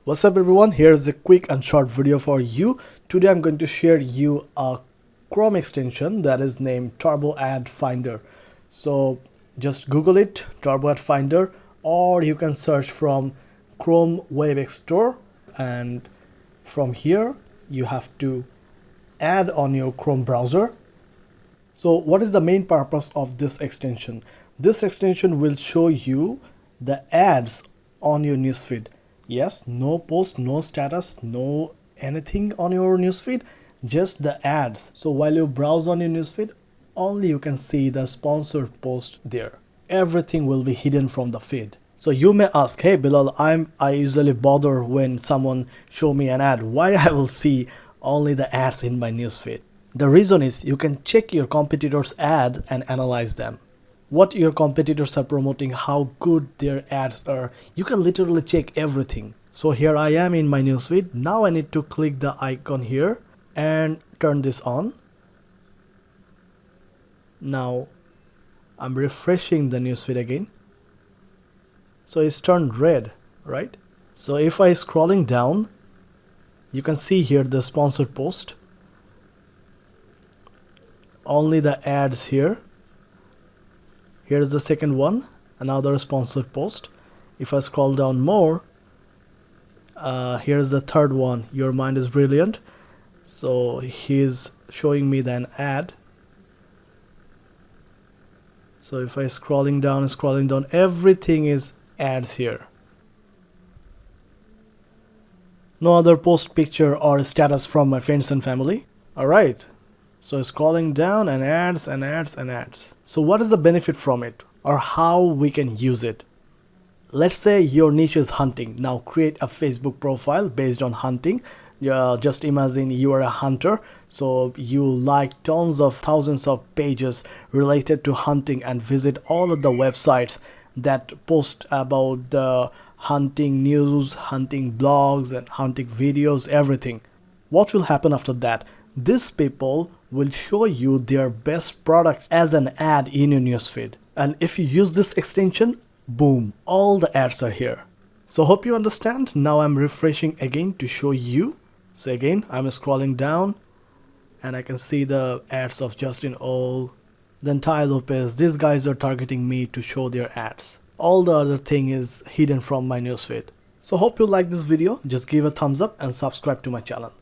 What's up everyone, here's a quick and short video for you. Today I'm going to share you a Chrome extension that is named Turbo Ad Finder. So just Google it, Turbo Ad Finder, or you can search from Chrome Web Store, and from here you have to add on your Chrome browser. So what is the main purpose of this extension? This extension will show you the ads on your newsfeed. Yes, no post, no status, no anything on your newsfeed, just the ads. So while you browse on your newsfeed, only you can see the sponsored post there. Everything will be hidden from the feed. So you may ask, hey Bilal, I usually bother when someone show me an ad. Why I will see only the ads in my newsfeed? The reason is you can check your competitors' ads and analyze them. What your competitors are promoting, how good their ads are. You can literally check everything. So here I am in my newsfeed. Now I need to click the icon here and turn this on. Now I'm refreshing the newsfeed again. So it's turned red, right? So if I scrolling down, you can see here the sponsored post. Only the ads here. Here's the second one, another sponsored post. If I scroll down more, here's the third one, Your Mind is Brilliant. So he's showing me an ad. So if I scrolling down, everything is ads here. No other post, picture or status from my friends and family. Alright. So scrolling down and ads and ads and ads. So what is the benefit from it, or how we can use it? Let's say your niche is hunting. Now create a Facebook profile based on hunting. Just imagine you are a hunter. So you like tons of thousands of pages related to hunting and visit all of the websites that post about the hunting news, hunting blogs and hunting videos, everything. What will happen after that? These people will show you their best product as an ad in your newsfeed. And if you use this extension, boom, all the ads are here. So hope you understand. Now I'm refreshing again to show you. So again, I'm scrolling down and I can see the ads of Justin All, then Ty Lopez. These guys are targeting me to show their ads. All the other thing is hidden from my newsfeed. So hope you like this video. Just give a thumbs up and subscribe to my channel.